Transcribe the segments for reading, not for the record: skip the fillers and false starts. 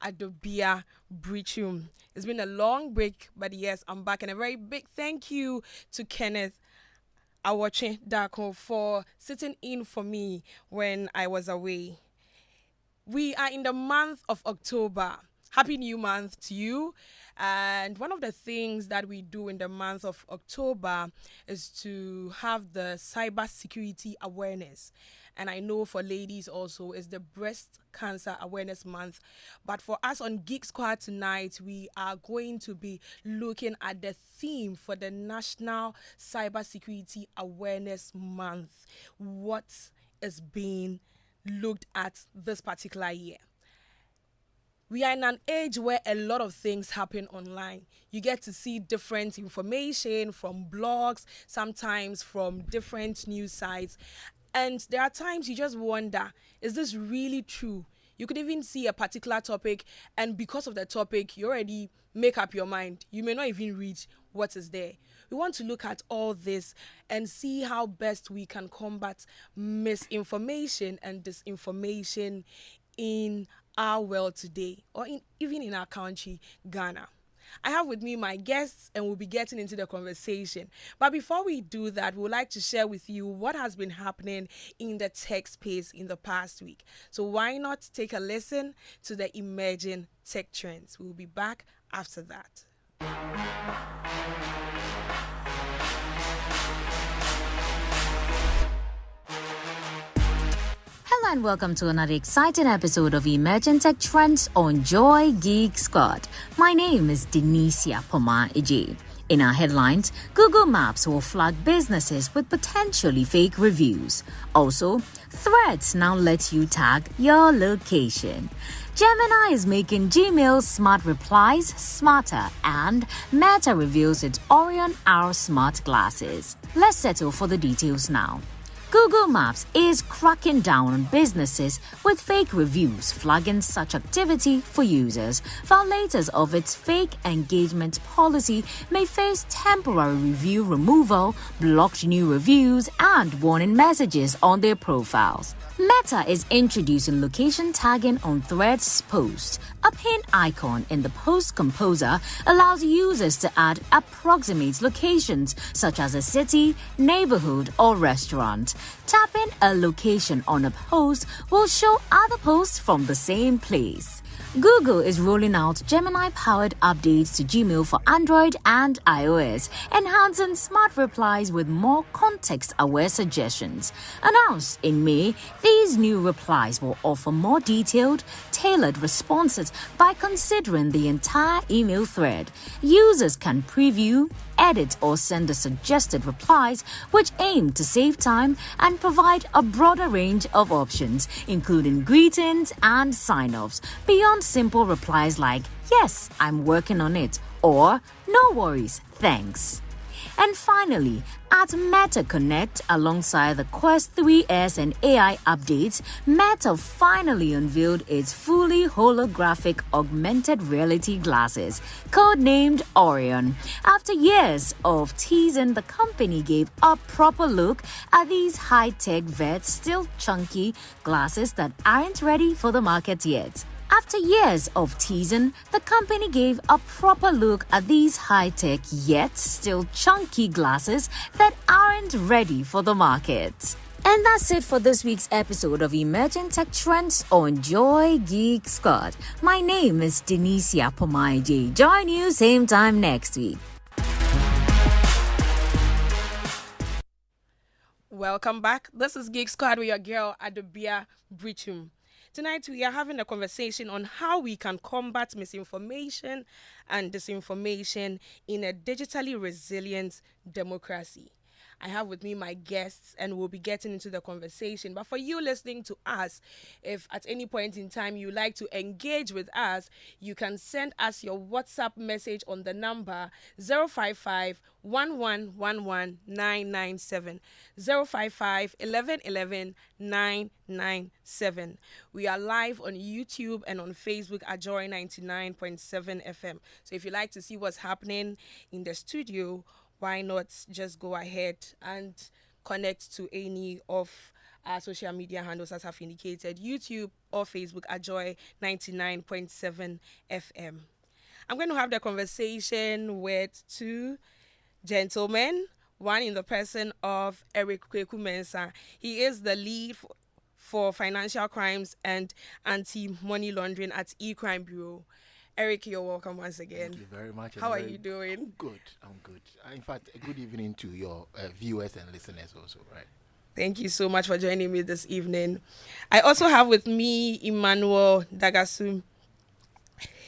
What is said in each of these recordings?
Adobea Biritwum. It's been a long break, but yes, I'm back. And a very big thank you to Kenneth Awache Dako for sitting in for me when I was away. We are in the month of October. Happy New Month to you. And one of the things that we do in the month of October is to have the cyber security awareness. And I know for ladies also is the breast cancer awareness month. But for us on Geek Squad tonight, we are going to be looking at the theme for the National Cyber Security Awareness Month. What is being looked at this particular year? We are in an age where a lot of things happen online. You get to see different information from blogs, sometimes from different news sites. And there are times you just wonder, is this really true? You could even see a particular topic, and because of the topic, you already make up your mind. You may not even read what is there. We want to look at all this and see how best we can combat misinformation and disinformation in our world today, or even in our country, Ghana. I have with me my guests and we'll be getting into the conversation. But before we do that, we would like to share with you what has been happening in the tech space in the past week. So why not take a listen to the emerging tech trends? We'll be back after that. Hello and welcome to another exciting episode of Emerging Tech Trends on Joy Geek Squad. My name is Denicia Poma Eje. In our headlines, Google Maps will flag businesses with potentially fake reviews. Also, Threads now lets you tag your location. Gemini is making Gmail smart replies smarter, and Meta reveals its Orion R smart glasses. Let's settle for the details now. Google Maps is cracking down on businesses with fake reviews, flagging such activity for users. Violators of its fake engagement policy may face temporary review removal, blocked new reviews, and warning messages on their profiles. Meta is introducing location tagging on Threads posts. A pin icon in the post composer allows users to add approximate locations such as a city, neighborhood, or restaurant. Tapping a location on a post will show other posts from the same place. Google is rolling out Gemini-powered updates to Gmail for Android and iOS, enhancing smart replies with more context-aware suggestions. Announced in May, these new replies will offer more detailed, tailored responses by considering the entire email thread. Users can preview, edit, or send the suggested replies, which aim to save time and provide a broader range of options, including greetings and sign-offs, beyond simple replies like, "Yes, I'm working on it," or "No worries, thanks." And finally, at Meta Connect, alongside the Quest 3S and AI updates, Meta finally unveiled its fully holographic augmented reality glasses, codenamed Orion. After years of teasing, the company gave a proper look at these high-tech vet, still chunky glasses that aren't ready for the market yet. After years of teasing, the company gave a proper look at these high-tech yet still chunky glasses that aren't ready for the market. And that's it for this week's episode of Emerging Tech Trends on Joy Geek Squad. My name is Denicia Pomaije. Join you same time next week. Welcome back. This is Geek Squad with your girl Adobea Biritwum. Tonight we are having a conversation on how we can combat misinformation and disinformation in a digitally resilient democracy. I have with me my guests and we'll be getting into the conversation. But for you listening to us, if at any point in time you like to engage with us, you can send us your WhatsApp message on the number 055 1111 997 055 1111 997. We are live on YouTube and on Facebook at Joy 99.7 FM. So if you like to see what's happening in the studio, why not just go ahead and connect to any of our social media handles as have indicated, YouTube or Facebook at Joy 99.7 FM. I'm going to have the conversation with two gentlemen, one in the person of Eric Kweku Mensah. He is the lead for financial crimes and anti-money laundering at E-Crime Bureau. Eric, you're welcome once again. Thank you very much. How are you doing? Good. I'm good. In fact, a good evening to your viewers and listeners also, right? Thank you so much for joining me this evening. I also have with me Emmanuel Dagasu.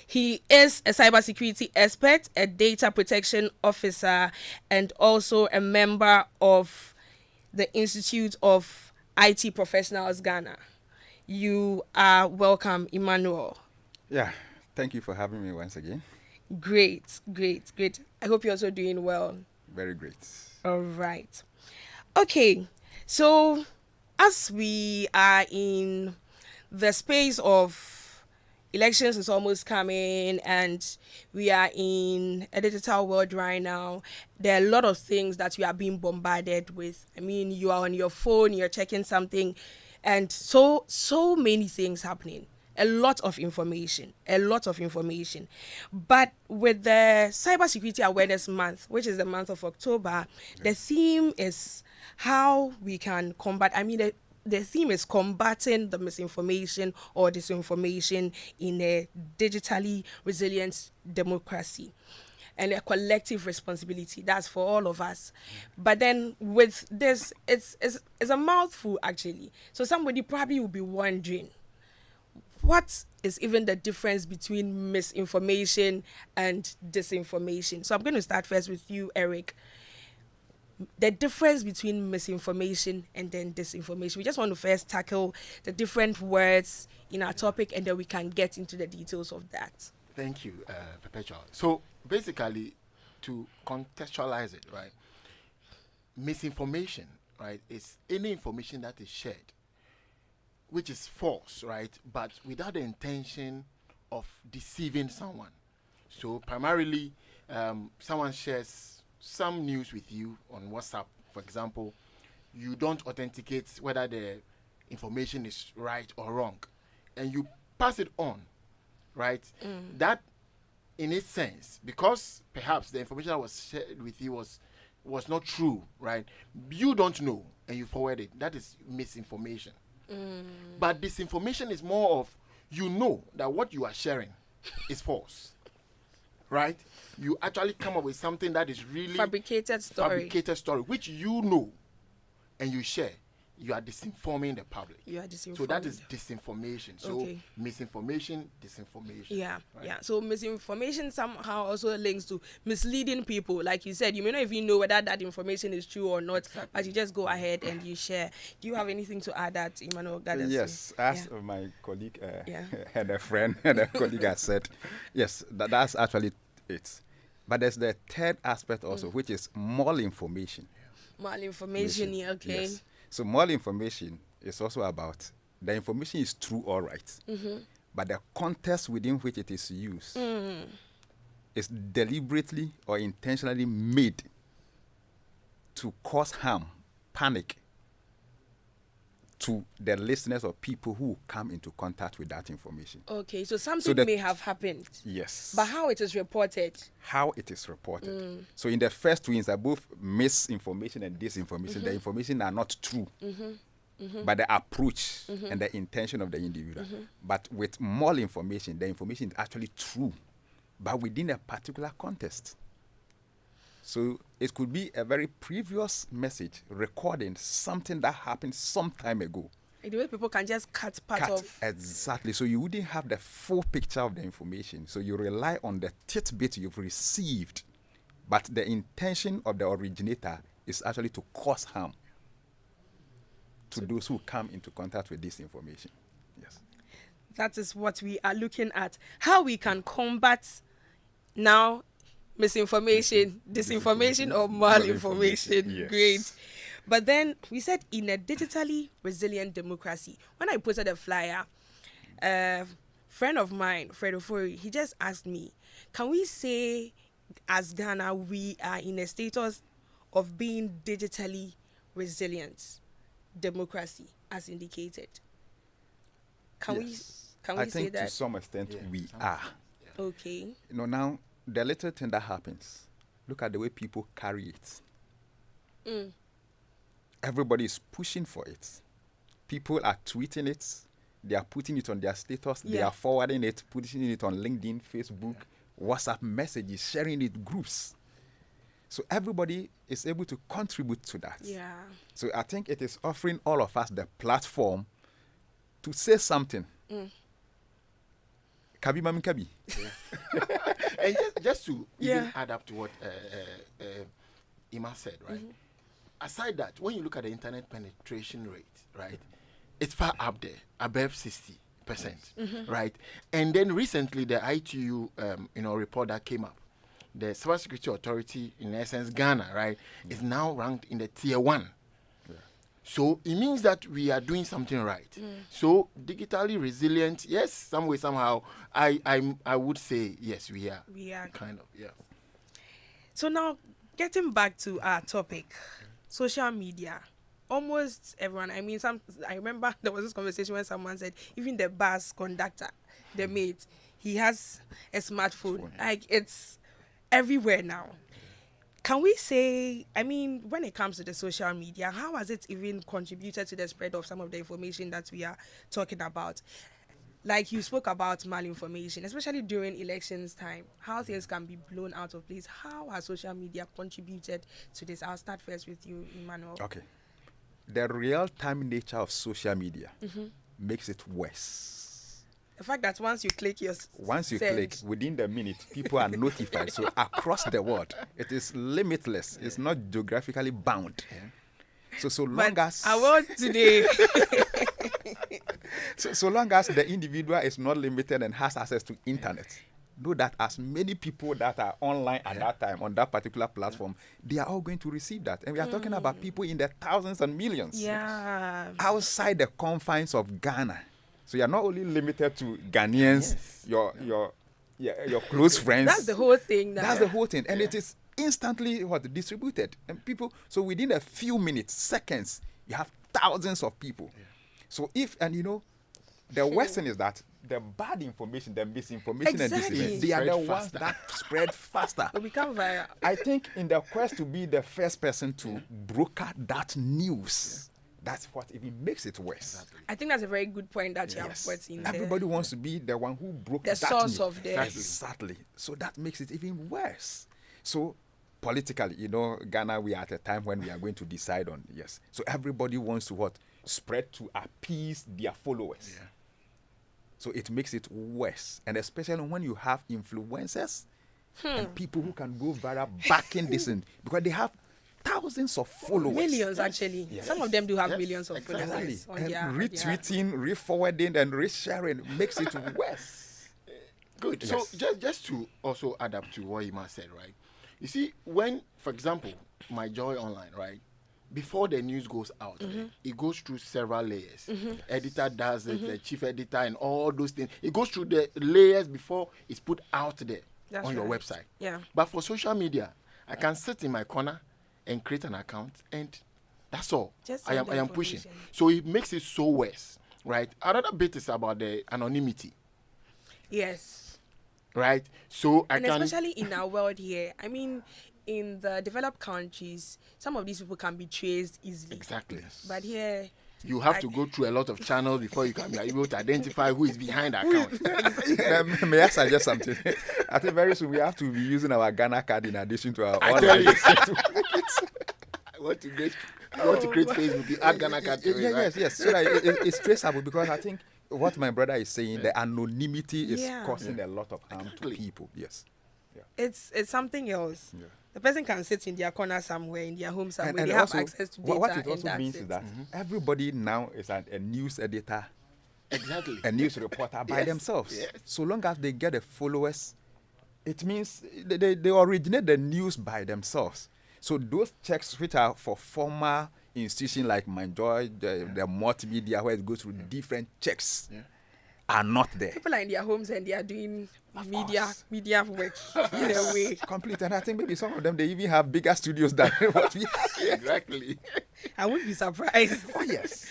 He is a cybersecurity expert, a data protection officer, and also a member of the Institute of IT Professionals Ghana. You are welcome, Emmanuel. Yeah, thank you for having me once again. Great. I hope you're also doing well. Very great. All right. Okay, so as we are in the space of elections is almost coming and we are in a digital world right now, there are a lot of things that we are being bombarded with. I mean, you are on your phone, you're checking something, and so many things happening. A lot of information. But with the Cybersecurity Awareness Month, which is the month of October, the theme is how we can combat, the theme is combating the misinformation or disinformation in a digitally resilient democracy, and a collective responsibility. That's for all of us. But then with this, it's a mouthful actually. So somebody probably will be wondering, what is even the difference between misinformation and disinformation? So I'm going to start first with you, Eric. The difference between misinformation and then disinformation. We just want to first tackle the different words in our topic, and then we can get into the details of that. Thank you, Perpetual. So basically, to contextualize it, right, misinformation, right, is any information that is shared which is false, right, but without the intention of deceiving someone. So primarily, someone shares some news with you on WhatsApp, for example. You don't authenticate whether the information is right or wrong, and you pass it on, right? That, in its sense, because perhaps the information that was shared with you was not true, right? You don't know, and you forward it. That is misinformation. But disinformation is more of, you know that what you are sharing is false, right? You actually come up with something that is really fabricated story, which you know, and you share. You are disinforming the public. So that is disinformation. So misinformation, disinformation. Yeah, right? yeah. So misinformation somehow also links to misleading people. Like you said, you may not even know whether that information is true or not, but you just go ahead and you share. Do you have anything to add that, Emmanuel Gaddis? Yes, as my colleague and a friend and a colleague has said, yes, that's actually it. But there's the third aspect also, which is malinformation. Malinformation, okay. Yes. So malinformation is also about the information is true, all right, but the context within which it is used is deliberately or intentionally made to cause harm, panic to the listeners or people who come into contact with that information. Okay, so something may have happened. Yes. But how it is reported? How it is reported. So in the first two instances, both misinformation and disinformation, the information are not true. But the approach and the intention of the individual. But with malinformation, the information is actually true, but within a particular context. So it could be a very previous message recording something that happened some time ago. The way people can just cut part of. Exactly. So you wouldn't have the full picture of the information. So you rely on the tidbit you've received. But the intention of the originator is actually to cause harm to those who come into contact with this information. Yes. That is what we are looking at. How we can combat now misinformation, disinformation, or malinformation. Yes. Great. But then we said in a digitally resilient democracy. When I posted a flyer, a friend of mine, Fred Ofori, he just asked me, can we say as Ghana we are in a status of being digitally resilient democracy? as indicated? Can Yes. we I say think to that? some extent Yeah, we some- are. Okay. Now the little thing that happens, look at the way people carry it. Everybody is pushing for it. People are tweeting it. They are putting it on their status. They Yeah. are forwarding it, putting it on LinkedIn, Facebook, WhatsApp messages, sharing it groups. So everybody is able to contribute to that. Yeah. So I think it is offering all of us the platform to say something. Kabi mami kabi. And just to even Yeah. add up to what Ima said, right? Aside that, when you look at the internet penetration rate, right, it's far up there, above 60%, right? And then recently, the ITU, report that came up, the Cybersecurity Authority, in essence, Ghana, right, is now ranked in the tier 1. So it means that we are doing something right. So digitally resilient, yes, some way, somehow, I would say yes, we are. We are. Kind of, yeah. So now, getting back to our topic, social media. Almost everyone. I mean, I remember there was this conversation when someone said even the bus conductor, the mate, he has a smartphone. Like it's everywhere now. Can we say? I mean, when it comes to the social media, how has it even contributed to the spread of some of the information that we are talking about? Like you spoke about malinformation, especially during elections time, how things can be blown out of place. How has social media contributed to this? I'll start first with you, Emmanuel. Okay. The real-time nature of social media makes it worse. The fact that once you click your Once you send, click, within the minute, people are notified. So across the world, it is limitless. It's not geographically bound. So long but as I want today. so long as the individual is not limited and has access to internet, know that as many people that are online at that time on that particular platform, they are all going to receive that. And we are talking about people in the thousands and millions. Yeah. Outside the confines of Ghana. So you are not only limited to Ghanaians, your close friends. That's the whole thing. That's the whole thing. And it is instantly distributed. And people, so within a few minutes, seconds, you have thousands of people. So the worst thing is that the bad information, the misinformation and Exactly. disinformation, they are the Spread ones that spread faster. Will become viral. I think in the quest to be the first person to broker that news, that's what even makes it worse. I think that's a very good point that you have put in there. Everybody wants to be the one who broke The that source news. of the- Exactly. So that makes it even worse. So politically, Ghana, we are at a time when we are going to decide on yes. So everybody wants to spread to appease their followers. Yeah. So it makes it worse. And especially when you have influencers and people who can go viral backing this in, because they have thousands of followers. Millions, actually. Some of them do have Yes, millions of exactly. followers. On And their, retweeting, re-forwarding, and re-sharing makes it worse. Good. Yes. So just to also add up to what Ima said, right? You see, when, for example, My Joy Online, right? Before the news goes out, it goes through several layers. Editor does it, the chief editor, and all those things. It goes through the layers before it's put out there That's on your right. website. Yeah. But for social media, I can sit in my corner and create an account, and that's all. Just I send the am pushing. information. So it makes it so worse, right? Another bit is about the anonymity, Yes. right? So I And can. especially in our world here, I mean, in the developed countries, some of these people can be traced easily. Exactly. But here, You have to go through a lot of channels before you can be able to identify who is behind the account. May I suggest something? I think very soon we have to be using our Ghana card in addition to our I tell online. you. I want to create Facebook. You add Ghana card to it, right? Yes. So that it's traceable, because I think what my brother is saying, the anonymity is Yeah. causing a lot of harm Exactly. to people. Yes. it's something else. Yeah. The person can sit in their corner somewhere, in their home somewhere. And they have also, access to data. what it and also that's means it. is that everybody now is a news editor, Exactly. a news reporter by Yes, themselves. yes. So long as they get the followers, it means they originate the news by themselves. So those checks, which are for former institutions like MyJoy, the multimedia, where it goes through different checks, are not there. People are in their homes and they are doing media course. work in a way. Complete. And I think maybe some of them, they even have bigger studios than what we have. Exactly. I wouldn't be surprised. Oh, yes.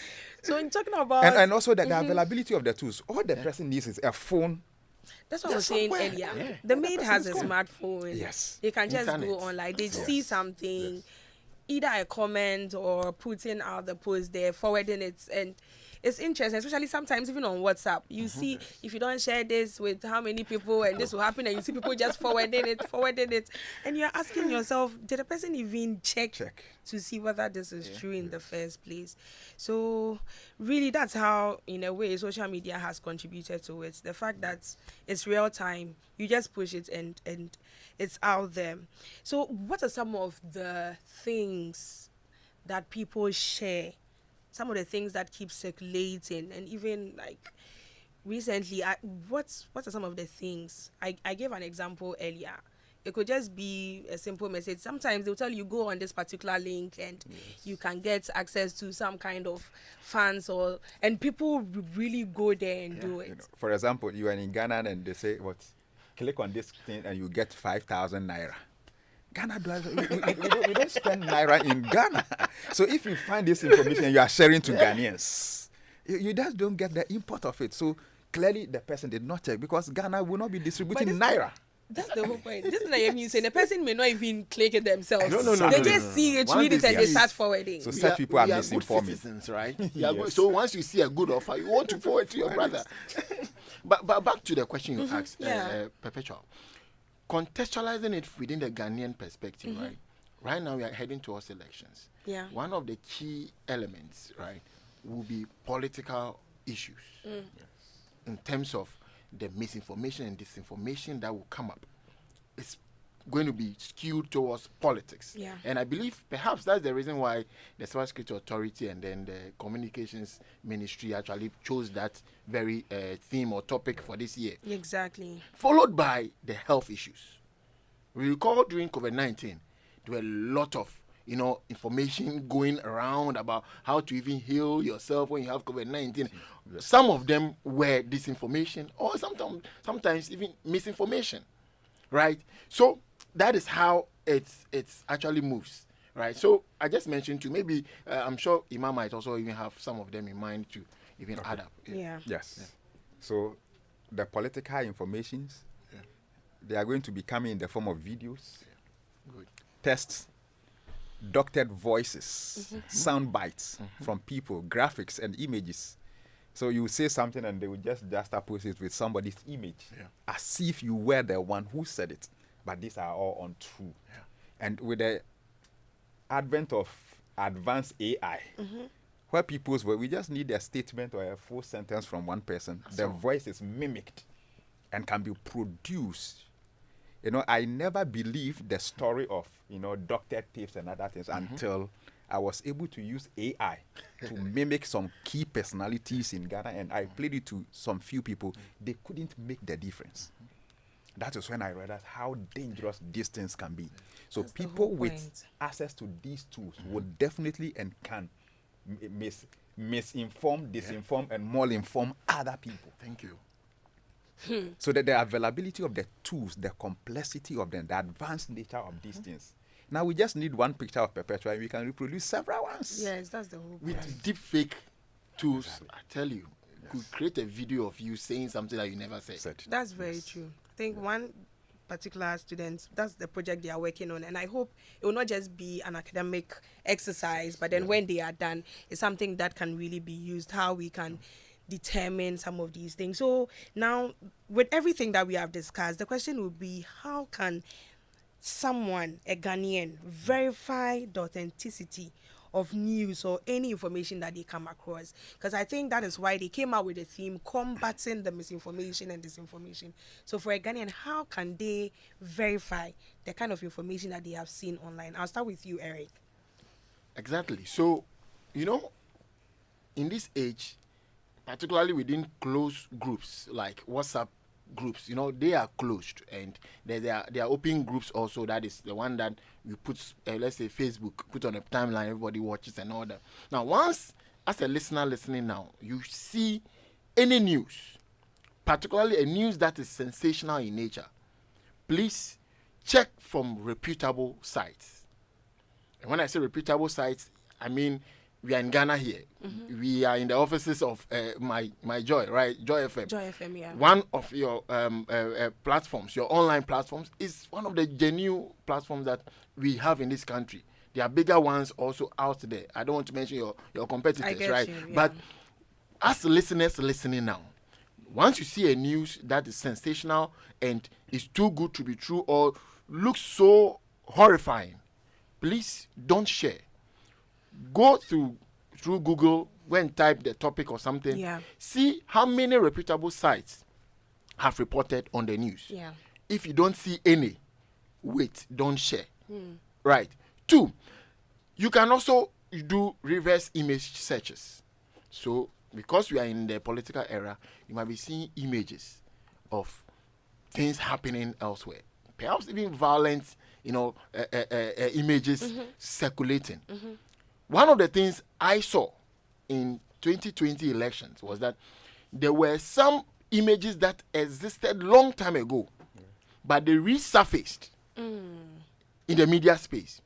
So in talking about and also the availability of the tools, all the person needs is a phone. that's what I was saying software. earlier. Yeah. The The maid person has is a gone. smartphone. Yes. They can just Internet. go online. They see Yes. something, either a comment or putting out the post there, forwarding it, and it's interesting, especially sometimes even on WhatsApp. You see, if you don't share this with how many people, and this will happen, and you see people just forwarding it, and you're asking yourself, did the person even check to see whether this is true in the first place? So really, that's how, in a way, social media has contributed to it. The fact that it's real time, you just push it and it's out there. So what are some of the things that people share? Some of the things that keep circulating, and even like recently, what are some of the things? I gave an example earlier. It could just be a simple message. Sometimes they'll tell you go on this particular link and you can get access to some kind of funds, and people really go there and do it. You know, for example, you are in Ghana and they say, "What? Click on this thing and you get 5,000 naira." Ghana we don't spend naira in Ghana. So if you find this information and you are sharing to Ghanaians, you just don't get the import of it. So clearly the person did not check, because Ghana will not be distributing naira. That's the whole point. This is what you saying. The person may not even click it themselves. No. They just see it, Once read it, they and they see start it- forwarding. So We such people are we good misinforming. citizens, right? Yes. So once you see a good offer, you want to forward to your brother. but back to the question you asked, Perpetual. Contextualizing it within the Ghanaian perspective, right? Right now we are heading towards elections. Yeah. One of the key elements, right, will be political issues in terms of the misinformation and disinformation that will come up. It's going to be skewed towards politics. Yeah. And I believe perhaps that's the reason why the Cybersecurity Authority and then the Communications Ministry actually chose that very theme or topic for this year. Exactly. Followed by the health issues. We recall during COVID-19, there were a lot of information going around about how to even heal yourself when you have COVID-19. Some of them were disinformation, or sometimes even misinformation, right? So that is how it's actually moves, right? So I just mentioned to maybe I'm sure Imam might also even have some of them in mind to even add up. Yeah. Yes. So the political informations, they are going to be coming in the form of videos, Good. tests, doctored voices, sound bites from people, graphics and images. So you say something and they will just juxtapose it with somebody's image, as if you were the one who said it. But these are all untrue. And with the advent of advanced AI, where people's voice, we just need a statement or a full sentence from one person. The voice is mimicked and can be produced. I never believed the story of, doctored tapes and other things until I was able to use AI to mimic some key personalities in Ghana, and I played it to some few people. They couldn't make the difference. That is when I realized how dangerous these things can be. So That's the people whole with point. access to these tools would definitely and can misinform, disinform, and malinform other people. Thank you. So that the availability of the tools, the complexity of them, the advanced nature of these things. Now we just need one picture of Perpetua and we can reproduce several ones. Yes, that's the whole point. With deep fake tools, I tell you, could create a video of you saying something that you never said. That's very true. I think one particular student, that's the project they are working on, and I hope it will not just be an academic exercise, but then when they are done, it's something that can really be used, how we can determine some of these things. So now, with everything that we have discussed, the question would be, how can someone, a Ghanaian, verify the authenticity of news or any information that they come across? Because I think that is why they came out with the theme combating the misinformation and disinformation. So for a Ghanaian, how can they verify the kind of information that they have seen online? I'll start with you, Eric. Exactly. So, in this age, particularly within closed groups like WhatsApp groups, they are closed, and there are open groups also. That is the one that we put, let's say Facebook, put on a timeline, everybody watches and all that. Now, once as a listener listening now, you see any news, particularly a news that is sensational in nature, please check from reputable sites. And when I say reputable sites, I mean we are in Ghana here. We are in the offices of my Joy, right? Joy FM. Joy FM, yeah. One of your platforms, your online platforms, is one of the genuine platforms that we have in this country. There are bigger ones also out there. I don't want to mention your competitors, right? You, yeah. But as listeners listening now, once you see a news that is sensational and is too good to be true or looks so horrifying, please don't share. Go through Google, go and type the topic or something. Yeah. See how many reputable sites have reported on the news. Yeah. If you don't see any, wait, don't share. Right. 2, you can also do reverse image searches. So, because we are in the political era, you might be seeing images of things happening elsewhere. Perhaps even violent, images circulating. One of the things I saw in 2020 elections was that there were some images that existed long time ago, but they resurfaced in the media space.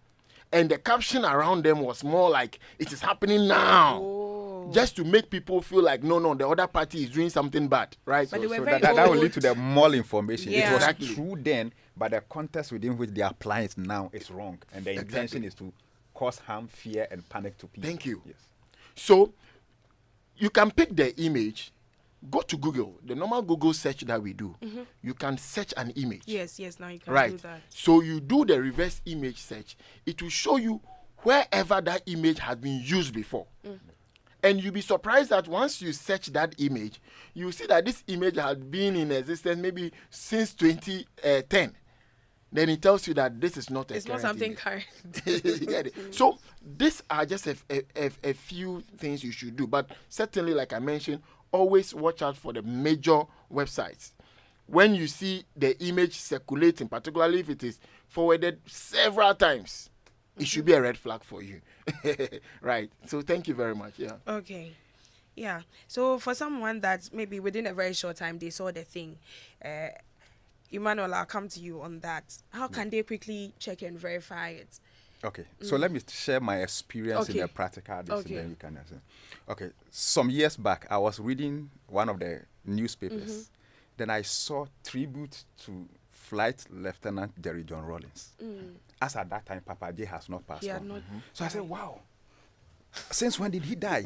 And the caption around them was more like, it is happening now. Just to make people feel like, no, the other party is doing something bad, right? But they were So very that will old. lead to the malinformation. Yeah. It was Exactly. true then, but the context within which they apply it now is wrong. And the intention Exactly. is to cause harm, fear, and panic to people. Thank you. Yes. So you can pick the image, go to Google, the normal Google search that we do. You can search an image. Yes, now you can Right. do that. So you do the reverse image search. It will show you wherever that image has been used before. And you'll be surprised that once you search that image, you see that this image has been in existence maybe since 2010. Then it tells you that this is not a It's not current something image. current. You get it? So these are just a few things you should do. But certainly, like I mentioned, always watch out for the major websites. When you see the image circulating, particularly if it is forwarded several times, it should be a red flag for you. Right. So thank you very much. Yeah. Okay. Yeah. So for someone that maybe within a very short time they saw the thing, Emmanuel, I'll come to you on that. How can they quickly check and verify it? Okay, so let me share my experience in Okay. the practical. Okay. Then you can answer. Okay, some years back, I was reading one of the newspapers. Then I saw tribute to Flight Lieutenant Jerry John Rawlings. As at that time, Papa J has not passed Yeah, on. not. So I said, wow, since when did he die?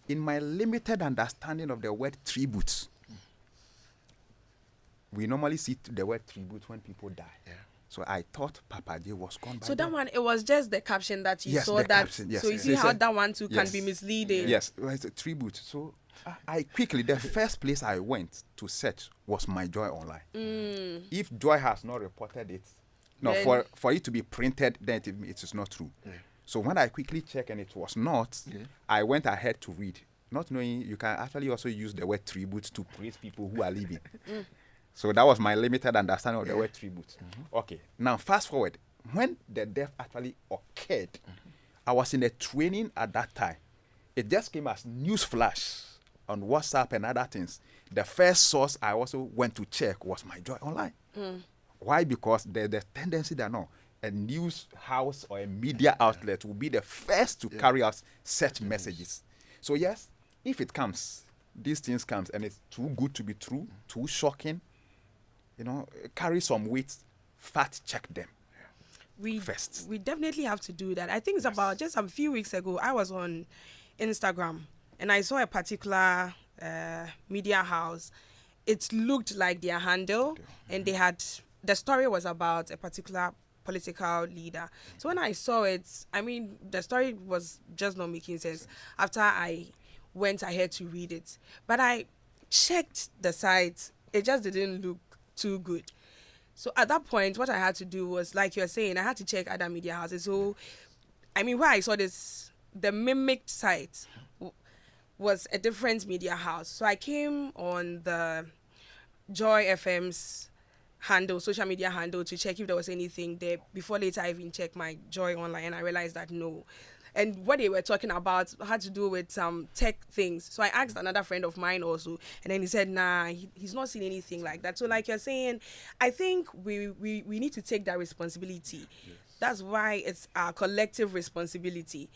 In my limited understanding of the word tribute, we normally see the word tribute when people die. Yeah. So I thought Papa J was gone by So that then. one, it was just the caption that you Yes, saw the that. caption, yes, So you yes. see They how said- that one too can Yes. be misleading. Yes, well, it's a tribute. So I quickly, the first place I went to search was my Joy Online. If Joy has not reported it, no, Then- for it to be printed, then it is not true. So when I quickly checked and it was not, I went ahead to read, not knowing you can actually also use the word tribute to praise people who are living. So that was my limited understanding of the word tribute. Okay, now fast forward. When the death actually occurred, I was in a training at that time. It just came as news flash on WhatsApp and other things. The first source I also went to check was my Joy Online. Why? Because there's the tendency that a news house or a media outlet will be the first to carry out such messages. So yes, if it comes, these things comes and it's too good to be true, too shocking, carry some weight, fact check them. we first. we definitely have to do that. I think it's about just a few weeks ago, I was on Instagram and I saw a particular media house. It looked like their handle, and the story was about a particular political leader. So when I saw it, I mean, the story was just not making sense after I went ahead to read it. But I checked the site, it just didn't look too good. So at that point, what I had to do was, like you're saying, I had to check other media houses. So, I mean, where I saw this, the mimicked site was a different media house. So I came on the Joy FM's handle, social media handle, to check if there was anything there. Before later, I even checked my Joy Online, and I realized that no. And what they were talking about had to do with some tech things. So I asked another friend of mine also, and then he said, nah, he's not seen anything like that. So like you're saying, I think we need to take that responsibility. Yes. That's why it's our collective responsibility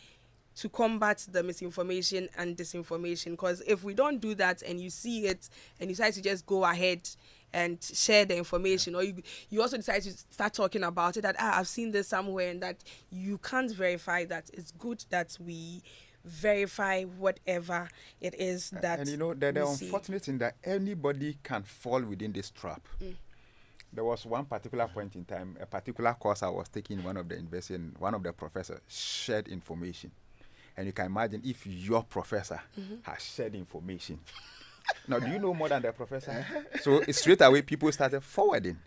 to combat the misinformation and disinformation? Because if we don't do that and you see it and you decide to just go ahead and share the information, or you also decide to start talking about it, that I've seen this somewhere, and that you can't verify that, it's good that we verify whatever it is that and the we see. unfortunate thing that anybody can fall within this trap. There was one particular point in time, a particular course I was taking in one of the university, and one of the professors shared information. And you can imagine if your professor has shared information. Now, do you know more than the professor? So straight away, people started forwarding.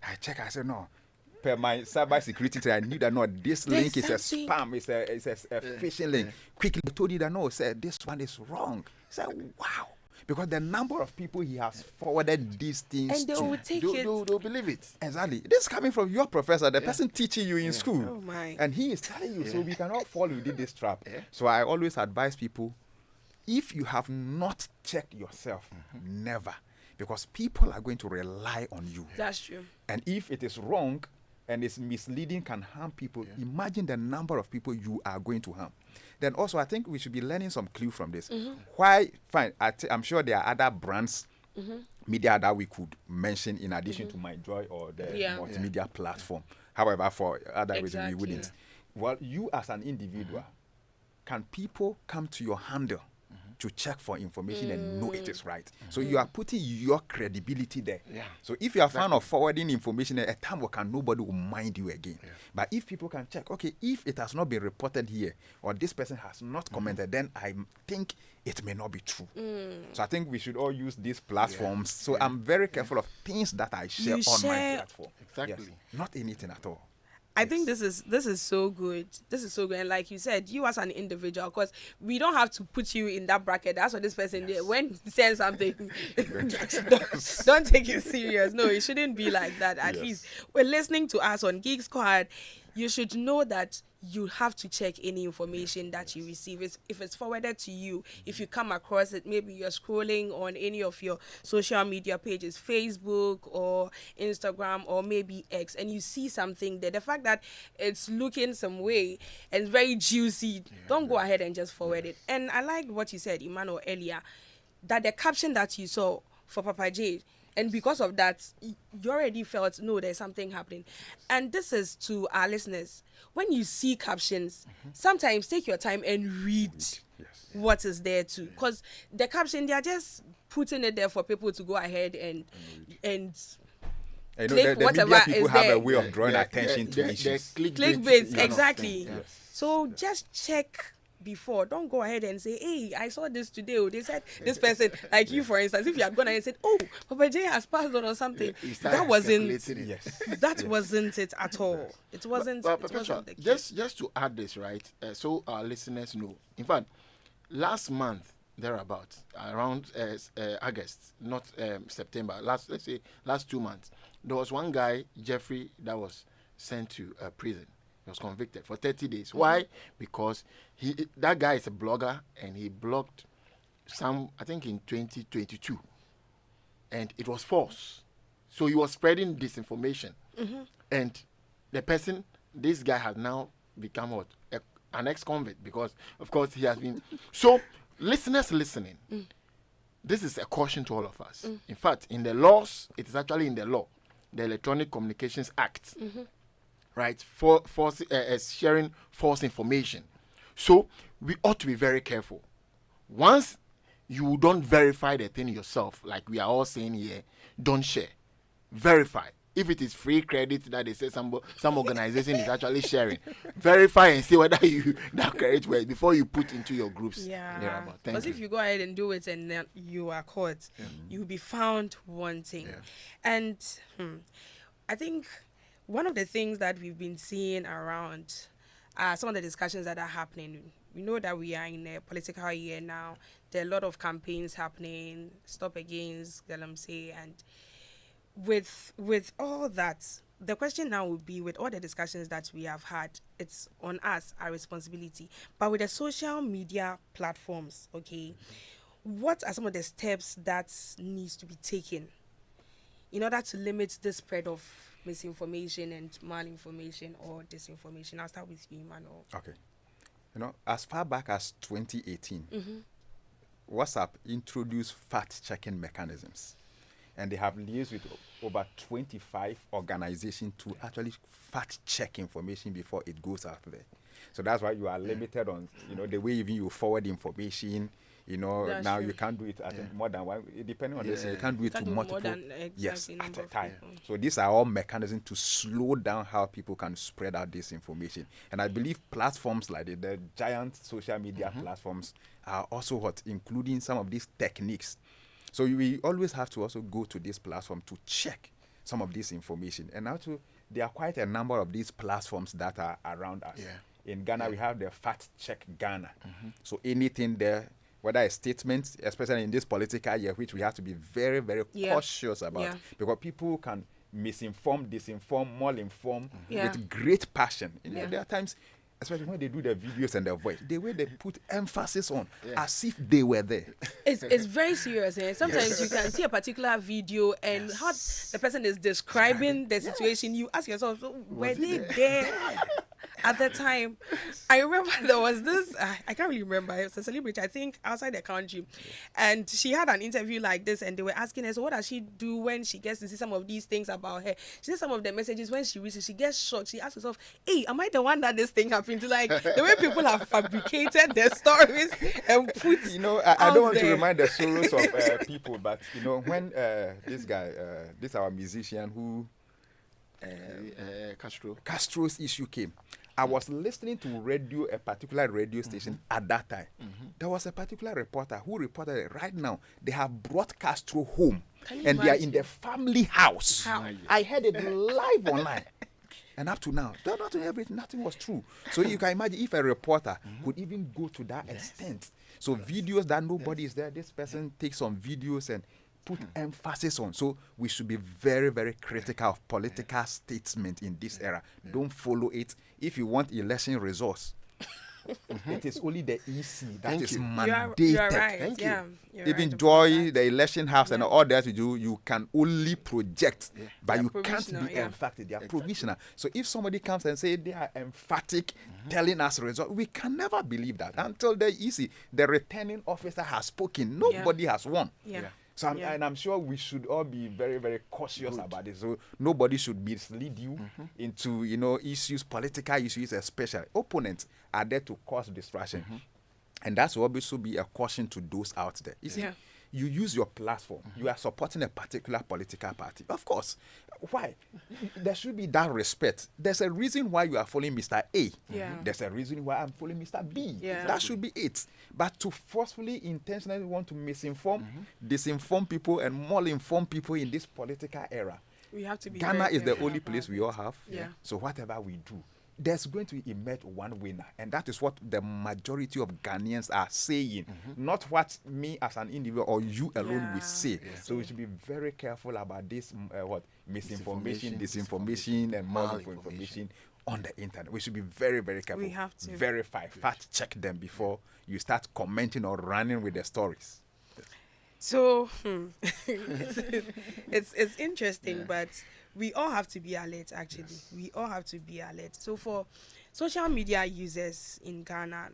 I check, I said, no. Per my cyber security training, I knew that no, this link is a spam, it's a phishing link. Quickly told you that no, said this one is wrong. I said, wow. Because the number of people he has forwarded these things And they to, will take it. They'll believe it. exactly. This is coming from your professor, the person teaching you in school. Oh my. And he is telling you, so we cannot fall within this trap. So I always advise people, if you have not checked yourself, never. Because people are going to rely on you. That's true. And if it is wrong and it's misleading, can harm people, imagine the number of people you are going to harm. Then also, I think we should be learning some clue from this. Why? Fine, I'm sure there are other brands, media that we could mention in addition to My Joy or the multimedia platform. However, for other reasons, we wouldn't. Well, you as an individual, can people come to your handle to check for information and know it is right? So you are putting your credibility there. So if you are a fan of forwarding information, a time will come, nobody will mind you again. But if people can check, okay, if it has not been reported here or this person has not commented, then I think it may not be true. So I think we should all use these platforms. So I'm very careful of things that I share on my platform. Exactly. Yes. Not anything at all. I think this is so good. This is so good. And like you said, you as an individual, because we don't have to put you in that bracket. That's what this person did. When he says something, don't take it serious. No, it shouldn't be like that. At least when listening to us on Geek Squad, you should know that you have to check any information that you receive. If it's forwarded to you, if you come across it, maybe you're scrolling on any of your social media pages, Facebook or Instagram or maybe X, and you see something there, the fact that it's looking some way and very juicy, don't go ahead and just forward it. And I like what you said, Emmanuel, earlier, that the caption that you saw for Papa J, and because of that, you already felt, no, there's something happening. And this is to our listeners. When you see captions, sometimes take your time and read what is there too. Because the caption, they are just putting it there for people to go ahead and click the whatever media people is have there. a way of drawing attention to issues. Clickbait, exactly. So just check before. Don't go ahead and say, hey, I saw this today. Oh, they said this person, like you, for instance, if you had gone and said, oh, Papa J has passed on or something, that wasn't it at all. It wasn't. But It wasn't the case. just to add this, right? So our listeners know. In fact, last month thereabout, around August, not September. Let's say last 2 months, there was one guy, Jeffrey, that was sent to prison. He was convicted for 30 days. Why? Because that guy is a blogger and he blogged I think in 2022, and it was false. So he was spreading disinformation, and this guy has now become what? An ex-convict, because of course he has been. So listeners listening, this is a caution to all of us. In fact, in the laws, it is actually in the law, the Electronic Communications Act. Right, for sharing false information. So we ought to be very careful. Once you don't verify the thing yourself, like we are all saying here, don't share. Verify. If it is free credit that they say some organization is actually sharing, verify and see whether that credit works before you put into your groups. Yeah. Because if you go ahead and do it and then you are caught, you'll be found wanting. And I think one of the things that we've been seeing around some of the discussions that are happening, we know that we are in a political year now. There are a lot of campaigns happening, Stop Against Galamsey, and with all that, the question now would be, with all the discussions that we have had, it's on us, our responsibility. But with the social media platforms, okay, what are some of the steps that needs to be taken in order to limit the spread of misinformation and malinformation or disinformation? I'll start with you, Emmanuel. Okay. as far back as 2018, WhatsApp introduced fact-checking mechanisms. And they have liaised with over 25 organizations to actually fact-check information before it goes out there. So that's why you are limited on, the way even you forward information. That's Now true. you can't do it at more than one. Depending on this, you can't do it Can't to do multiple. more than Yes, exactly at number a of time. people. So these are all mechanisms to slow down how people can spread out this information. And I believe platforms like the giant social media platforms are also including some of these techniques. So we always have to also go to this platform to check some of this information. And also, there are quite a number of these platforms that are around us. Yeah. In Ghana, we have the Fact Check Ghana. So anything there, whether a statement, especially in this political year, which we have to be very, very cautious about, because people can misinform, disinform, malinform with great passion. There are times, especially when they do the videos and the voice, the way they put emphasis on, as if they were there. It's very serious. Eh? Sometimes you can see a particular video and how the person is describing the situation. You ask yourself, so were they there at the time? I remember there was this, I can't really remember, it was a celebrity, I think, outside the country. And she had an interview like this and they were asking her, so what does she do when she gets to see some of these things about her? She said some of the messages, when she reads it, she gets shocked. She asks herself, hey, am I the one that this thing happened to? Like, the way people have fabricated their I stories don't want to there. remind the sorrows of people, but when this guy, this our musician who Castro's issue came, I was listening to a particular radio station at that time. There was a particular reporter who reported that right now they have brought Castro home and they are in the family house. How? I heard it live online. And up to now, nothing was true. So you can imagine if a reporter could even go to that extent. So videos that nobody is there, this person takes some videos and put emphasis on. So we should be very, very critical of political statement in this era. Don't follow it. If you want election results, it is only the EC that is mandated. You are right. Thank yeah, you. you're Even right Joy, about that. the election house, and all that you do, you can only project, but They are you can't provisional, be yeah. emphatic. They are provisional. So if somebody comes and say they are emphatic, telling us results, we can never believe that until the EC, the returning officer, has spoken. Nobody has won. Yeah. So I'm sure we should all be very, very cautious about this. So nobody should mislead you into, issues, political issues, especially. Opponents are there to cause distraction. And that's also be a caution to those out there. You see, you use your platform. You are supporting a particular political party. Of course. Why? There should be that respect. There's a reason why you are following Mr. A. Yeah. There's a reason why I'm following Mr. B. Yeah. That should be it. But to forcefully, intentionally want to misinform, disinform people, and malinform people in this political era, We have to be Ghana very is the careful only about place we it. all have. Yeah. So whatever we do, there's going to emerge one winner. And that is what the majority of Ghanaians are saying. Not what me as an individual or you alone will say. So we should be very careful about this misinformation, disinformation, and malinformation on the internet. We should be very, very careful. We have to. Verify, fact check them before you start commenting or running with the stories. So it's interesting, but we all have to be alert. Actually, we all have to be alert. So for social media users in Ghana,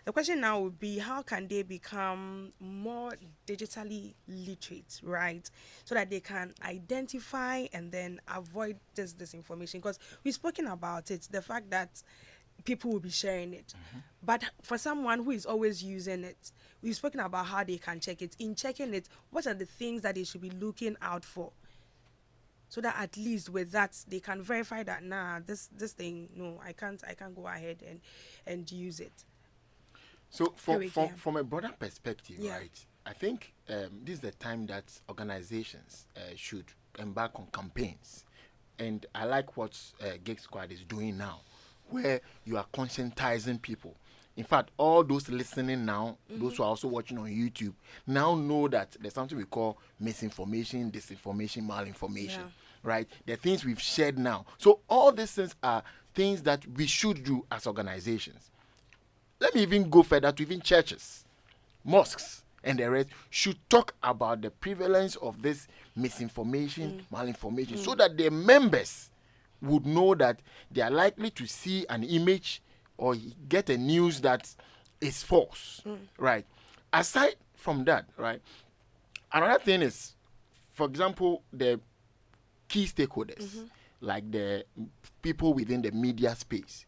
the question now would be, how can they become more digitally literate, right? So that they can identify and then avoid this disinformation. Because we've spoken about it, the fact that people will be sharing it. But for someone who is always using it, we've spoken about how they can check it. In checking it, what are the things that they should be looking out for? So that at least with that, they can verify that, this thing, no, I can't go ahead and use it. So from a broader perspective, Yeah. right, I think this is the time that organizations should embark on campaigns. And I like what Geek Squad is doing now, where you are conscientizing people. In fact, all those listening now, those who are also watching on YouTube, now know that there's something we call misinformation, disinformation, malinformation, right? The things we've shared now. So all these things are things that we should do as organizations. Let me even go further to even churches, mosques, and the rest should talk about the prevalence of this misinformation, malinformation, so that their members would know that they are likely to see an image or get a news that is false, right? Aside from that, right, another thing is, for example, the key stakeholders, like the people within the media space.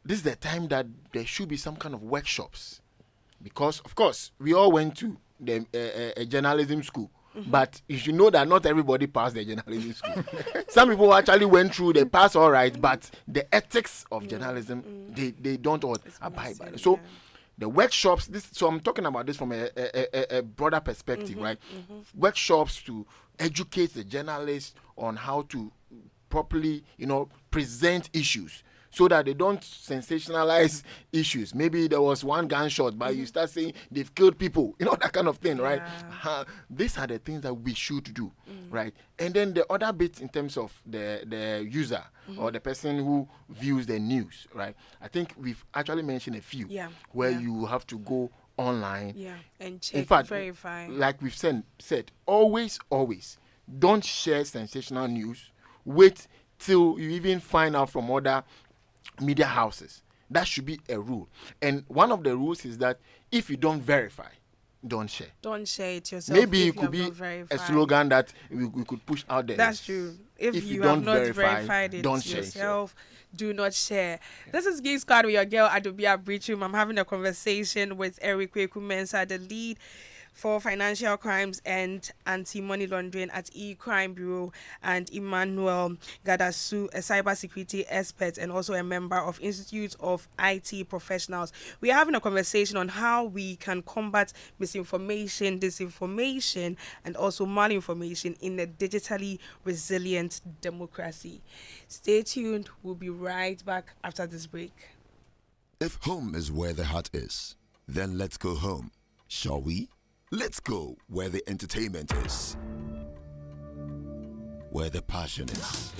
This is the time that there should be some kind of workshops, because, of course, we all went to the a journalism school. But you should know that not everybody passed the journalism school. Some people actually went through, they passed all right, but the ethics of journalism, they don't all abide by it. So the workshops, so I'm talking about this from a broader perspective, right? Workshops to educate the journalists on how to properly, present issues, so that they don't sensationalize issues. Maybe there was one gunshot, but you start saying they've killed people, that kind of thing, right? These are the things that we should do, right? And then the other bit in terms of the user or the person who views the news, right? I think we've actually mentioned a few where you have to go online. And check, in fact, verify. Like we've said, always, don't share sensational news. Wait till you even find out from other media houses. That should be a rule. And one of the rules is that if you don't verify, don't share. Don't share it yourself. Maybe it could be a slogan that we could push out there. That's true. If you have not verified it don't share yourself, do not share. This is Geek Squad with your girl Adobea Biritwum. I'm having a conversation with Eric Mensah, the lead for financial crimes and anti-money laundering at E-Crime Bureau, and Emmanuel Gadasu, a cybersecurity expert and also a member of Institute of IT Professionals. We are having a conversation on how we can combat misinformation, disinformation, and also malinformation in a digitally resilient democracy. Stay tuned. We'll be right back after this break. If home is where the heart is, then let's go home, shall we? Let's go where the entertainment is, where the passion is,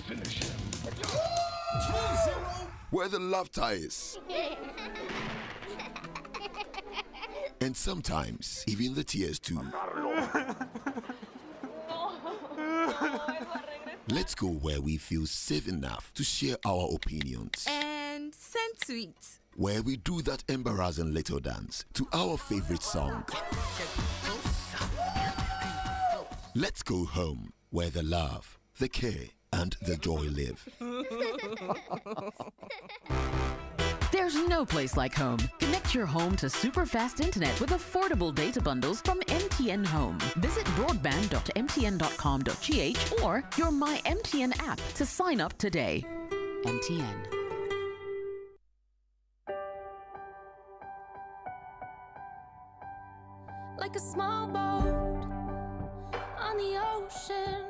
where the laughter is, and sometimes even the tears too. Let's go where we feel safe enough to share our opinions and send tweets, where we do that embarrassing little dance to our favorite song. Let's go home where the love, the care, and the joy live. There's no place like home. Connect your home to super fast internet with affordable data bundles from MTN Home. Visit broadband.mtn.com.gh or your My MTN app to sign up today. MTN. like a small boat on the ocean.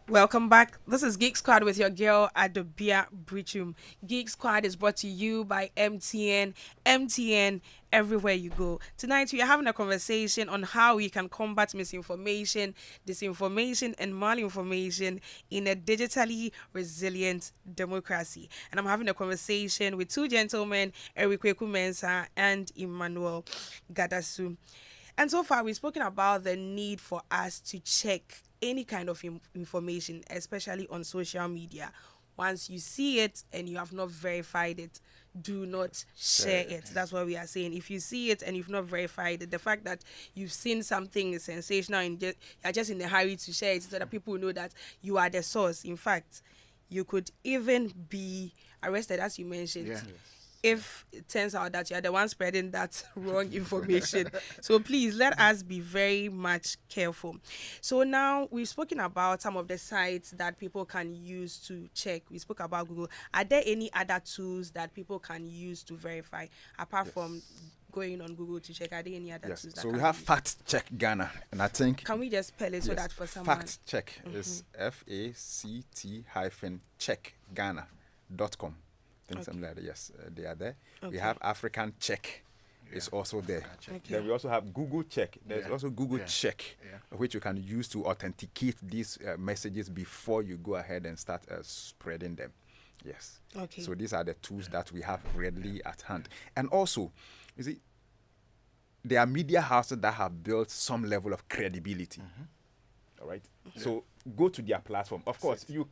Welcome back. This is Geek Squad with your girl Adobea Biritwum. Geek Squad is brought to you by MTN. MTN everywhere you go. Tonight we are having a conversation on how we can combat misinformation, disinformation, and malinformation in a digitally resilient democracy. And I'm having a conversation with two gentlemen, Eric Mensah and Emmanuel Gadasu. And so far we've spoken about the need for us to check any kind of information, especially on social media. Once you see it and you have not verified it, do not share it. That's what we are saying. If you see it and you've not verified it, the fact that you've seen something sensational and you're just in a hurry to share it so that people know that you are the source. In fact, you could even be arrested, as you mentioned. Yeah. If it turns out that you are the one spreading that wrong information. So please let us be very much careful. So now we've spoken about some of the sites that people can use to check. We spoke about Google. Are there any other tools that people can use to verify apart from going on Google to check? Are there any other tools that So can we have be Fact Check Ghana, and I think Can we just spell it so that for someone? Fact Check is FACT-Ghana.com. Something like that. Yes, they are there. We have African Check. It's also there. Then we also have Google Check. There's also Google Check, which you can use to authenticate these messages before you go ahead and start spreading them. Yes. Okay. So these are the tools that we have readily at hand. And also, you see, there are media houses that have built some level of credibility. All right. So go to their platform. Of course, you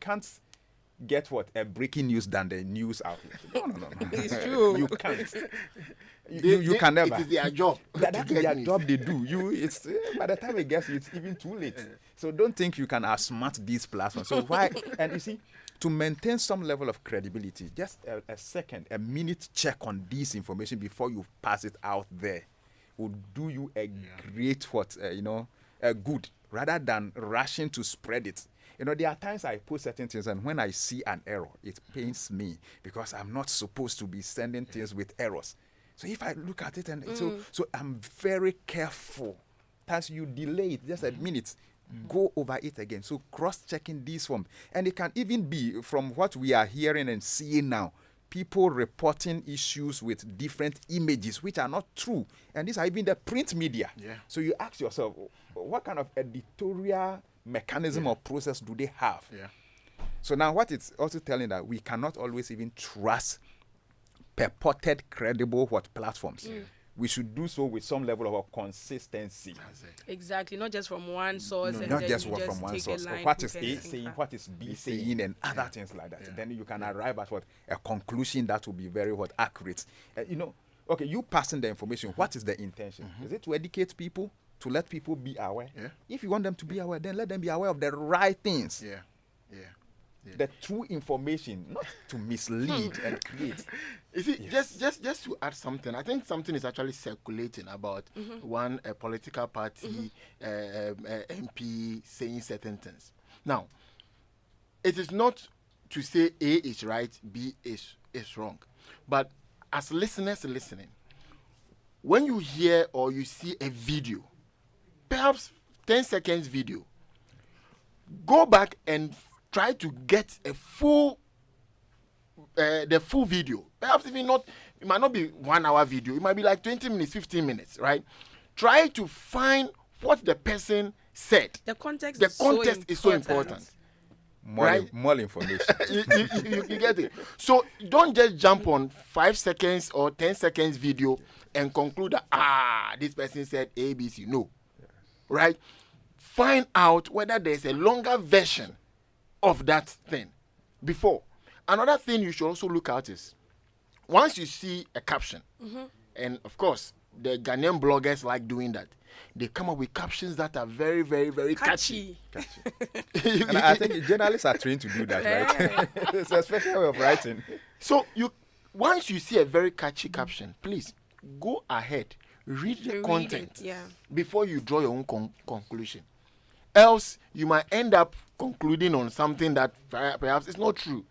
get what a breaking news than the news outlet. No. It's true. You can't. You can never. It is their job. That's to get their news. job. They do. It's by the time it gets you, it's even too late. So don't think you can outsmart these platforms. So why? And you see, to maintain some level of credibility, just a minute check on this information before you pass it out there will do you a great a good, rather than rushing to spread it. There are times I post certain things, and when I see an error, it pains me because I'm not supposed to be sending things with errors. So if I look at it, and so I'm very careful. As you delay it just a minute, go over it again. So cross-checking these forms, and it can even be from what we are hearing and seeing now. People reporting issues with different images which are not true, and these are even the print media. Yeah. So you ask yourself, what kind of editorial mechanism or process do they have? Yeah. So now what it's also telling that we cannot always even trust purported credible platforms. We should do so with some level of consistency. Exactly, not just from one source. And Not then just you from one take a source. line, What is put A pen, saying, and what is B saying, and other things like that. Then you can arrive at a conclusion that will be very accurate. Okay, you passing the information. What is the intention? Is it to educate people, to let people be aware? Yeah. If you want them to be aware, then let them be aware of the right things. Yeah. The true information, not to mislead and create. You see, just to add something, I think something is actually circulating about a political party MP saying certain things. Now, it is not to say A is right, B is wrong, but as listeners listening, when you hear or you see a video, perhaps 10 seconds video, go back and try to get a full the full video. Perhaps even not, it might not be 1 hour video, it might be like 20 minutes, 15 minutes, right? Try to find what the person said. the context. The is so context is so important. More information. You get it. So don't just jump on 5 seconds or 10 seconds video and conclude that this person said ABC. No. Right? Find out whether there's a longer version of that thing before. Another thing you should also look at is once you see a caption, and of course the Ghanaian bloggers like doing that, they come up with captions that are very, very, very catchy. And I think journalists are trained to do that, right? It's a special way of writing. So once you see a very catchy caption, please go ahead, read the content before you draw your own conclusion. Else, you might end up concluding on something that perhaps is not true.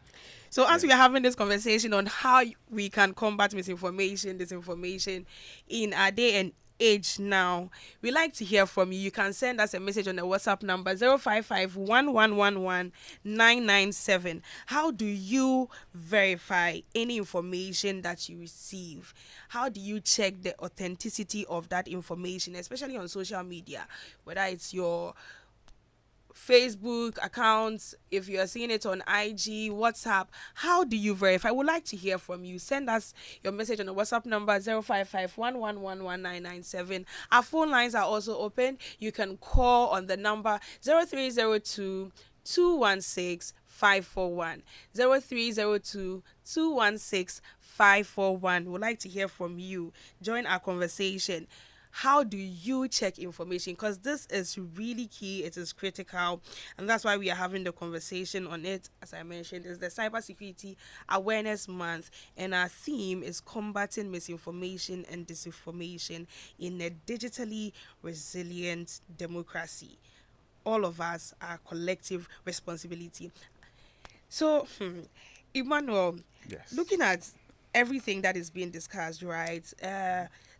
So as we are having this conversation on how we can combat misinformation, disinformation in our day and age now, we like to hear from you. You can send us a message on the WhatsApp number 055-1111-997. How do you verify any information that you receive? How do you check the authenticity of that information, especially on social media, whether it's your Facebook accounts, if you are seeing it on IG, WhatsApp? How do you verify? We'd like to hear from you. Send us your message on the WhatsApp number 055-1111-997. Our phone lines are also open. You can call on the number 0302-216-541. 0302-216-541. We'd like to hear from you. Join our conversation. How do you check information? Because this is really key. It is critical. And that's why we are having the conversation on it. As I mentioned, it's the Cybersecurity Awareness Month. And our theme is combating misinformation and disinformation in a digitally resilient democracy. All of us are collective responsibility. So, Emmanuel, looking at everything that is being discussed, right?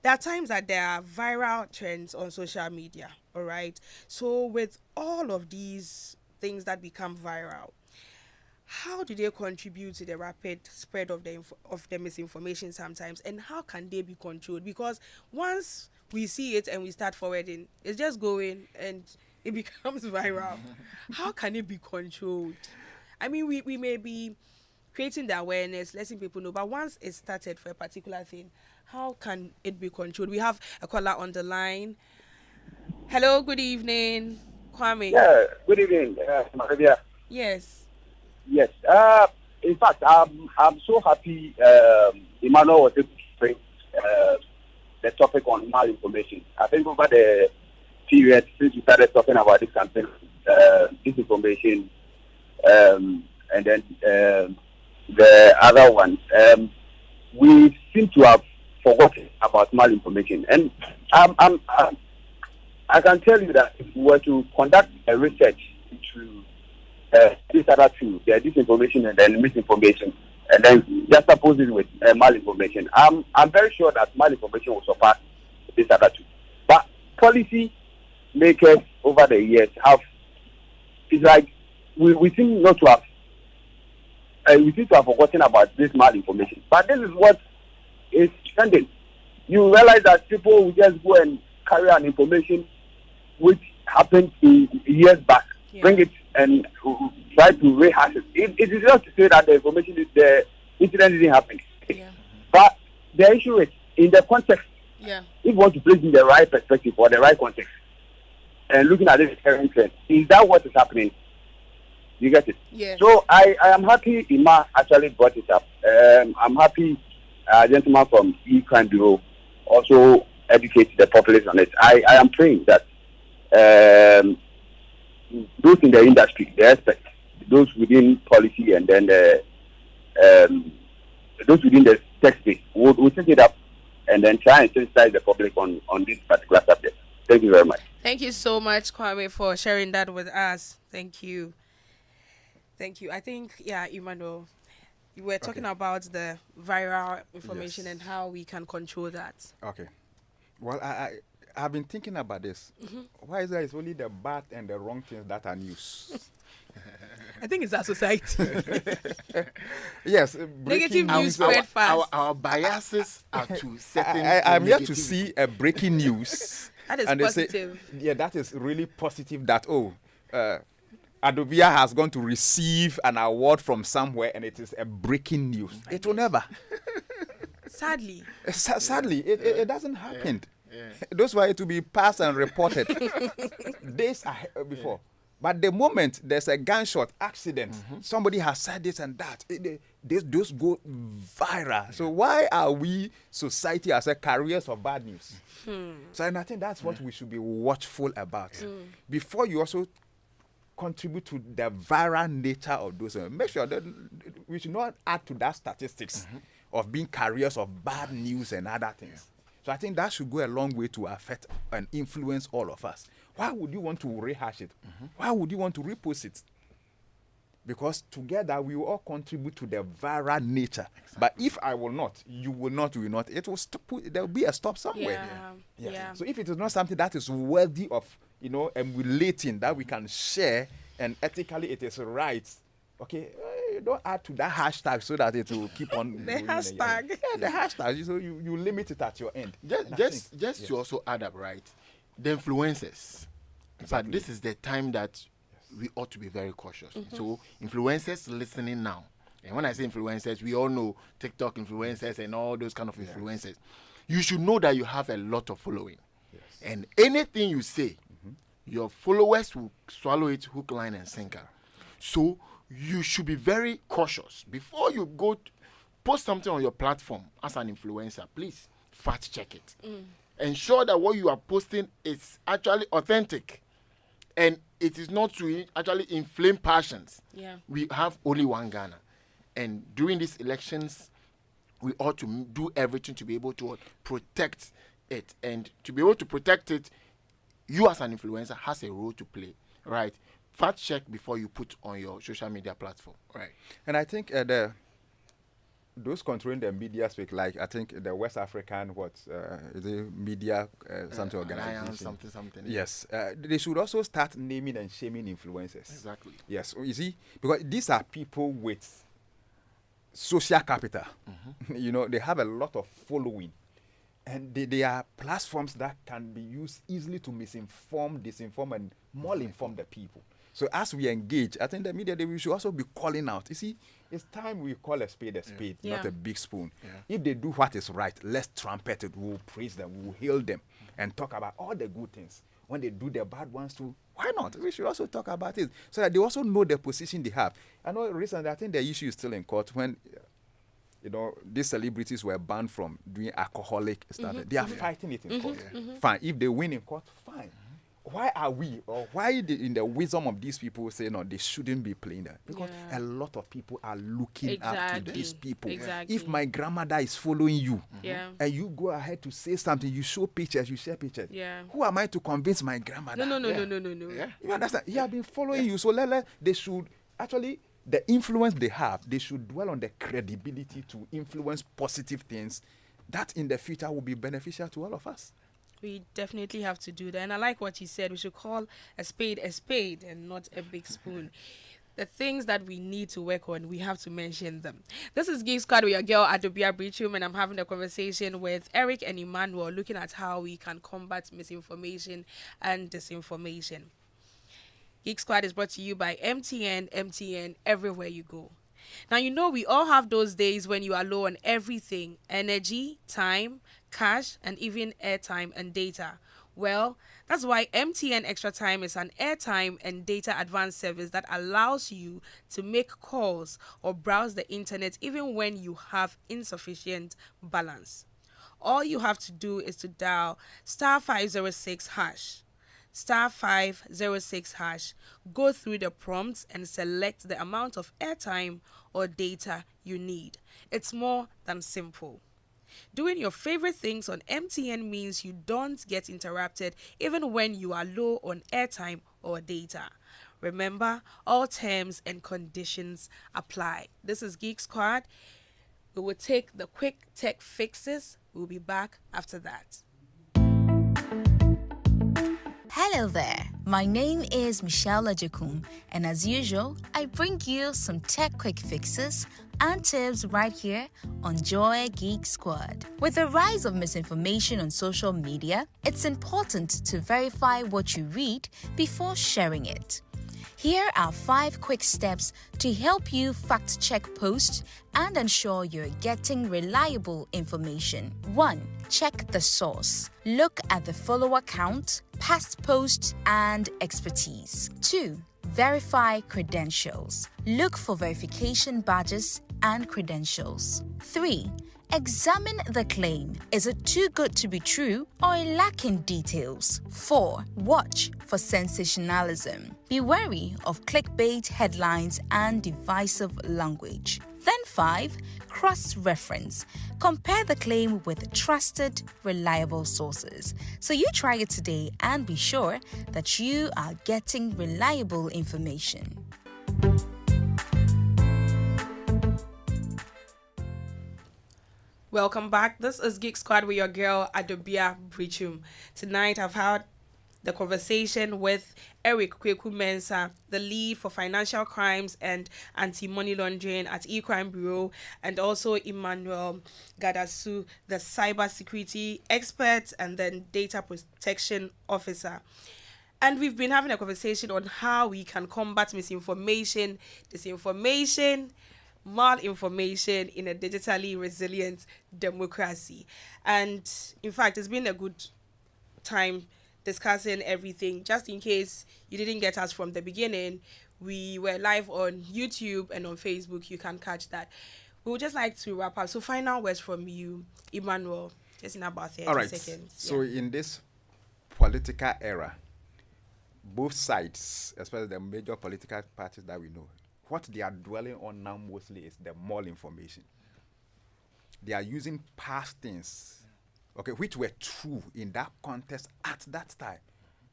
There are times that there are viral trends on social media, all right? So with all of these things that become viral, how do they contribute to the rapid spread of the misinformation sometimes, and how can they be controlled? Because once we see it and we start forwarding, it's just going and it becomes viral. How can it be controlled? I mean, we may be creating the awareness, letting people know, but once it's started for a particular thing, how can it be controlled? We have a caller on the line. Hello, good evening, Kwame. Yeah, good evening, Maria. Yes. Yes. In fact, I'm so happy Emmanuel was able to bring the topic on malinformation. I think over the period since we started talking about this campaign, disinformation, and then the other one, we seem to have forgotten about malinformation. And I can tell you that if we were to conduct a research into these other two, the disinformation and then misinformation, and then just oppose it with malinformation, I'm very sure that malinformation will surpass these other two. But policy makers over the years it's like we seem not to have we seem to have forgotten about this malinformation. But this is what is trending. You realize that people will just go and carry an information which happened years back, bring it and try to rehash it. It is not to say that the incident didn't happen. But the issue is in the context. If you want to place it in the right perspective or the right context, and looking at this current trend, is that what is happening? You get it? Yes. So I am happy Ima actually brought it up. I'm happy a gentleman from Geek also educated the populace on it. I am praying that those in the industry, the experts, those within policy, and then those within the tech space will take it up and then try and sensitize the public on this particular subject. Thank you very much. Thank you so much, Kwame, for sharing that with us. Thank you. Thank you. I think, Emmanuel, you were talking about the viral information and how we can control that. Okay. Well, I've been thinking about this. Why is it's only the bad and the wrong things that are news? I think it's our society. Yes. Negative news spread fast. Our biases are to certain. I'm here to see a breaking news. That is and positive. They say, that is really positive that, Adobea has gone to receive an award from somewhere and it is a breaking news. It will never. Sadly. Sadly, it doesn't happen. Those were to be passed and reported days before. But the moment there's a gunshot accident, somebody has said this and that, those go viral. So why are we, society, as a carriers of bad news? So and I think that's what we should be watchful about. Before you also contribute to the viral nature of those, make sure that we should not add to that statistics of being carriers of bad news and other things. So I think that should go a long way to affect and influence all of us. Why would you want to rehash it? Why would you want to repost it? Because together we will all contribute to the viral nature. Exactly. But if I will not, you will not, we will not, it will stop. There will be a stop somewhere. So if it is not something that is worthy of, emulating, that we can share and ethically it is right, okay, don't add to that hashtag so that it will keep on. The hashtag. The hashtag. So you limit it at your end. Just to also add up, right? The influencers. Exactly. But this is the time that we ought to be very cautious. So influencers listening now. And when I say influencers, we all know TikTok influencers and all those kind of influencers. You should know that you have a lot of following. Yes. And anything you say, your followers will swallow it hook, line, and sinker. So you should be very cautious. Before you go post something on your platform as an influencer, please fact check it. Ensure that what you are posting is actually authentic. And it is not to actually inflame passions. We have only one Ghana. And during these elections, we ought to do everything to be able to protect it. And to be able to protect it, you as an influencer has a role to play, right? Fact check before you put on your social media platform, right? And I think those controlling the media speak, like I think the West African is it media something organization, something. Yes, they should also start naming and shaming influencers. Exactly. Yes, you see, because these are people with social capital. They have a lot of following, and they are platforms that can be used easily to misinform, disinform, and malinform the people. So as we engage, I think the media, we should also be calling out. You see, it's time we call a spade, not a big spoon. If they do what is right, let's trumpet it. We'll praise them. We'll hail them and talk about all the good things. when they do the bad ones too, why not? We should also talk about it so that they also know the position they have. I know recently, I think the issue is still in court when, these celebrities were banned from doing alcoholic stuff. They are fighting it in court. Fine. If they win in court, fine. Why are we, or why in the wisdom of these people say, no, they shouldn't be playing that? Because a lot of people are looking up to these people. Exactly. If my grandmother is following you, and you go ahead to say something, you show pictures, you share pictures. Who am I to convince my grandmother? No. Yeah. You understand? He have been following you. So they should actually, the influence they have, they should dwell on the credibility to influence positive things that in the future will be beneficial to all of us. We definitely have to do that. And I like what you said. We should call a spade and not a big spoon. The things that we need to work on, we have to mention them. This is Geek Squad with your girl Adobea Biritwum, and I'm having a conversation with Eric and Emmanuel looking at how we can combat misinformation and disinformation. Geek Squad is brought to you by MTN everywhere you go. Now, we all have those days when you are low on everything: energy, time, cash, and even airtime and data. Well, that's why MTN Extra Time is an airtime and data advanced service that allows you to make calls or browse the internet even when you have insufficient balance. All you have to do is to dial *506#. *506#, go through the prompts and select the amount of airtime or data you need. It's more than simple. Doing your favorite things on MTN means you don't get interrupted even when you are low on airtime or data. Remember, all terms and conditions apply. This is Geek Squad. We will take the quick tech fixes. We'll be back after that. Hello there, my name is Michelle Ajakum, and as usual, I bring you some tech quick fixes and tips right here on Joy Geek Squad. With the rise of misinformation on social media, it's important to verify what you read before sharing it. Here are 5 quick steps to help you fact-check posts and ensure you're getting reliable information. 1. Check the source. Look at the follower count, past posts, and expertise. 2. Verify credentials. Look for verification badges and credentials. 3. Examine the claim. Is it too good to be true or lacking details? 4. Watch for sensationalism. Be wary of clickbait headlines and divisive language. Then 5. Cross-reference. Compare the claim with trusted, reliable sources. So you try it today and be sure that you are getting reliable information. Welcome back. This is Geek Squad with your girl Adobea Biritwum. Tonight I've had the conversation with Eric Kweku-Mensah, the lead for financial crimes and anti-money laundering at E-Crime Bureau, and also Emmanuel Gadasu, the cybersecurity expert and then data protection officer. And we've been having a conversation on how we can combat misinformation, disinformation, malinformation in a digitally resilient democracy. And in fact, it's been a good time discussing everything. Just in case you didn't get us from the beginning, we were live on YouTube and on Facebook. You can catch that. We would just like to wrap up. So final words from you, Emmanuel, just in about 30 seconds. So in this political era, both sides, especially the major political parties that we know, what they are dwelling on now mostly is the malinformation. They are using past things, which were true in that context at that time,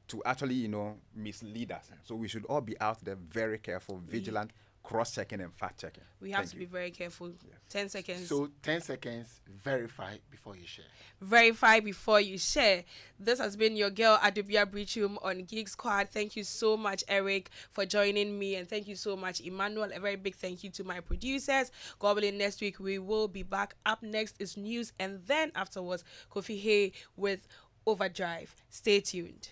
to actually, mislead us. So we should all be out there very careful, vigilant, cross-checking and fact-checking. We have to be very careful. Yes. 10 seconds. So 10 seconds, verify before you share. Verify before you share. This has been your girl Adobea Biritwum on Geek Squad. Thank you so much, Eric, for joining me, and thank you so much, Emmanuel. A very big thank you to my producers. God willing, next week we will be back. Up next is news, and then afterwards, Kofi Hay with Overdrive. Stay tuned.